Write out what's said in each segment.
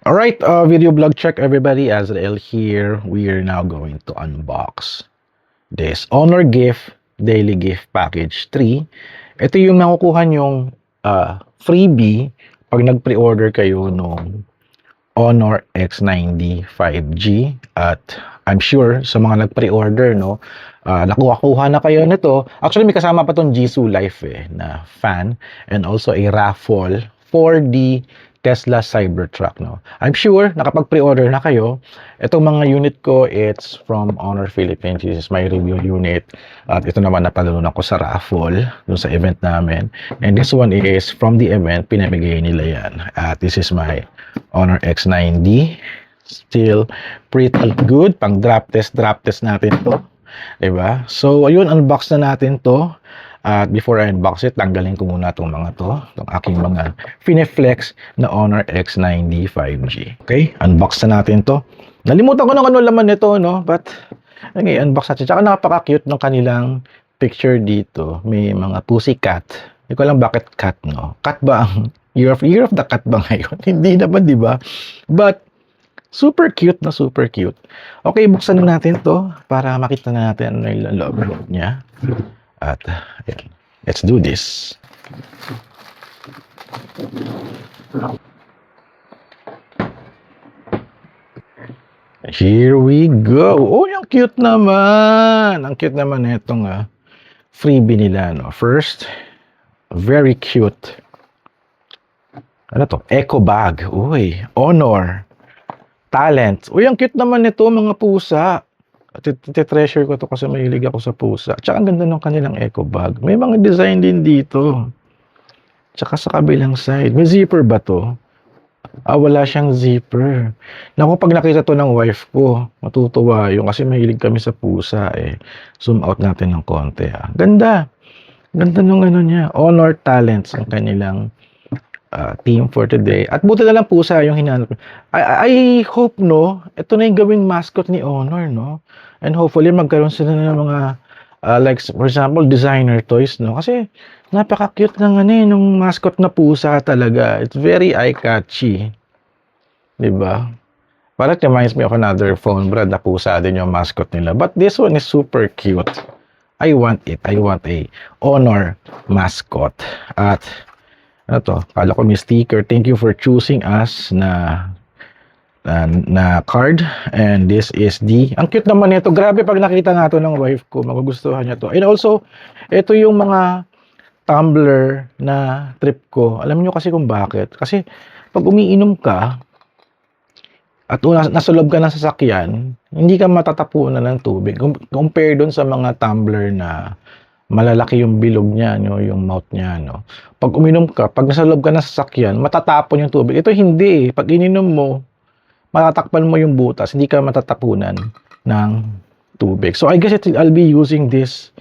Alright, video blog check everybody. Azrael here. We are now going to unbox this Honor Gift Daily Gift Package 3. Ito yung makukuha nyong freebie pag nag-pre-order kayo nung Honor X90 5G. At I'm sure sa mga nag-pre-order, no, nakuha na kayo nito. Actually, may kasama pa tong Jisoo Life na fan, and also a raffle for the Tesla Cybertruck, no. I'm sure nakapag-pre-order na kayo. Itong mga unit ko, it's from Honor Philippines. This is my review unit. At ito naman napalalunan ko sa raffle dun sa event namin. And this one is from the event, pinamigay nila yan. At this is my Honor X90. Still pretty good. Pang drop test natin to. Diba? So, ayun, unbox na natin to. At before I unbox it, tanggalin ko muna itong mga to. Itong aking mga Fineflex na Honor X90 5G. Okay, unbox na natin to. Nalimutan ko na ano laman nito, no? But, okay, unbox natin. Tsaka napaka-cute ng kanilang picture dito. May mga pussycat. Hindi ko alam bakit cat, no? Cat ba ang year of the cat ba ngayon? Hindi naman, di ba? But, super cute na super cute. Okay, buksan na natin to para makita na natin ano yung loob niya. At, ayan. Let's do this. Here we go. Oh, yung cute naman. Ang cute naman itong freebie nila, no? First, very cute. Ano to? Eco bag. Uy, Honor. Talent. Uy, ang cute naman nito, mga pusa. Treasure ko to kasi mahilig ako sa pusa. Tsaka ang ganda ng kanilang eco bag. May mga design din dito. Tsaka sa kabilang side. May zipper ba to? Wala siyang zipper. Naku, pag nakita to ng wife ko, matutuwa yung kasi mahilig kami sa pusa Zoom out natin ng konti Ganda. Ganda nung ano niya. Honor Talents ang kanilang theme for today. At buti na lang pusa yung hinanap. I hope, no, ito na yung gawing mascot ni Honor, no? And hopefully, magkaroon sila ng mga, like, for example, designer toys, no? Kasi, napaka-cute ng nung mascot na pusa talaga. It's very eye-catchy. Diba? Parang reminds me of another phone brand na pusa din yung mascot nila. But this one is super cute. I want it. I want a Honor mascot. At, ano to? Kala ko may sticker. Thank you for choosing us na card. And this is ang cute naman nito. Grabe pag nakita nga to ng wife ko, magugustuhan niya to. And also, ito yung mga tumbler na trip ko. Alam niyo kasi kung bakit. Kasi pag umiinom ka at nasa loob ka ng sasakyan, hindi ka matatapunan ng tubig. Compare dun sa mga tumbler na malalaki yung bilog niya, no, yung mouth niya, no. Pag uminom ka, pag nasa loob ka ng sasakyan, matatapon yung tubig. Ito hindi. Pag ininom mo, matatakpan mo yung butas, hindi ka matatapunan ng tubig. So I guess I'll be using this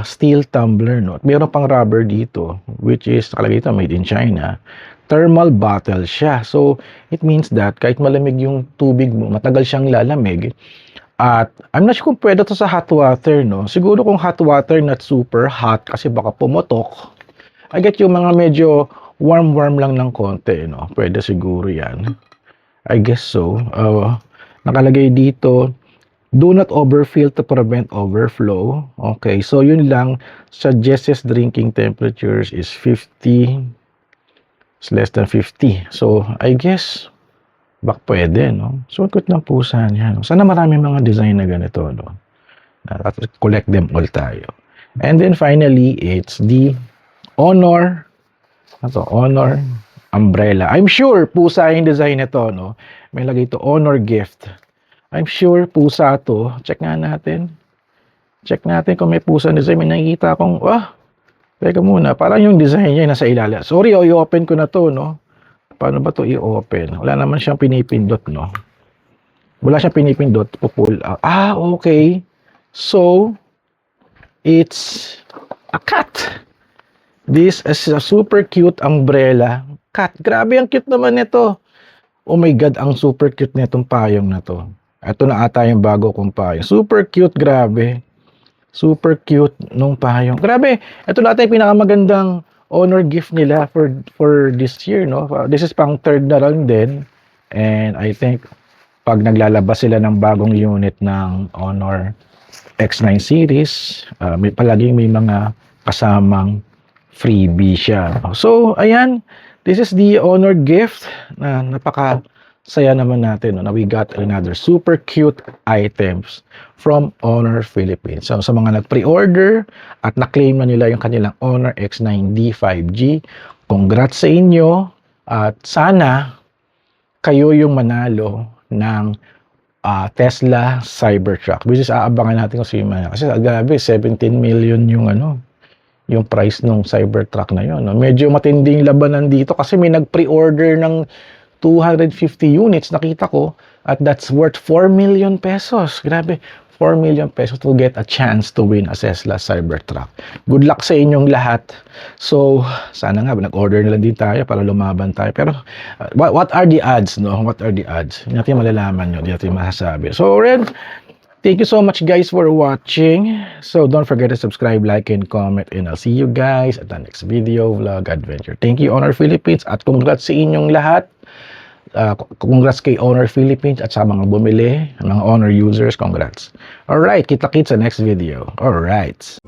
steel tumbler, no. Meron pang rubber dito, which is nakalagay ito made in China. Thermal bottle siya. So it means that kahit malamig yung tubig mo, matagal siyang lalamig. At I'm not sure kung pwede to sa hot water, no. Siguro kung hot water, not super hot kasi baka pumotok. I get yung mga medyo warm lang ng konti, no. Pwede siguro yan. I guess so. Nakalagay dito, do not overfill to prevent overflow. Okay, so yun lang. Suggested drinking temperatures is 50. It's less than 50. So, I guess, bak pwede, no? So, cute ng pusa niya. Sana marami mga design na ganito, no? Collect them all tayo. And then, finally, it's the Honor. Honor umbrella. I'm sure pusa yung design nito, no? May lagay ito, Honor Gift. I'm sure pusa to. Check nga natin. Check natin kung may pusa design. May nakikita akong, teka muna, parang yung design niya nasa ilalim. Sorry, i-open ko na to, no? Paano ba to i-open? Wala naman siyang pinipindot, no? Wala siyang pinipindot. Pull out. Okay. So, it's a cat. This is a super cute umbrella. Cat. Grabe, ang cute naman nito. Oh my God, ang super cute nitong payong na to. Ito na ata yung bago kong payong. Super cute, grabe. Super cute nung payong. Grabe, ito na ata yung pinakamagandang Honor gift nila for this year, no? This is pang third na lang din. And I think pag naglalabas sila ng bagong unit ng Honor X9 series, palaging may mga kasamang freebie siya. So, ayan, this is the Honor gift na napaka-saya naman natin. Na we got another super cute items from Honor Philippines. So, sa mga nag-pre-order at na-claim na nila yung kanilang Honor X9D 5G, congrats sa inyo at sana kayo yung manalo ng Tesla Cybertruck, which is aabangan natin kung sino man. Kasi grabe, 17 million yung price ng Cybertruck na yun. No? Medyo matinding labanan dito kasi may nag-pre-order ng 250 units, nakita ko, at that's worth 4 million pesos. Grabe, 4 million pesos to get a chance to win a Tesla Cybertruck. Good luck sa inyong lahat. So, sana nga, nag-order na lang din tayo para lumaban tayo. Pero, what are the odds, no? What are the odds? Hindi natin malalaman yun, hindi natin masasabi. So, Red, thank you so much guys for watching. So, don't forget to subscribe, like, and comment. And I'll see you guys at the next video, vlog, adventure. Thank you, Honor Philippines. At congrats sa inyong lahat. Congrats kay Honor Philippines at sa mga bumili, mga Honor users, congrats. Alright, kita-kits sa next video. Alright.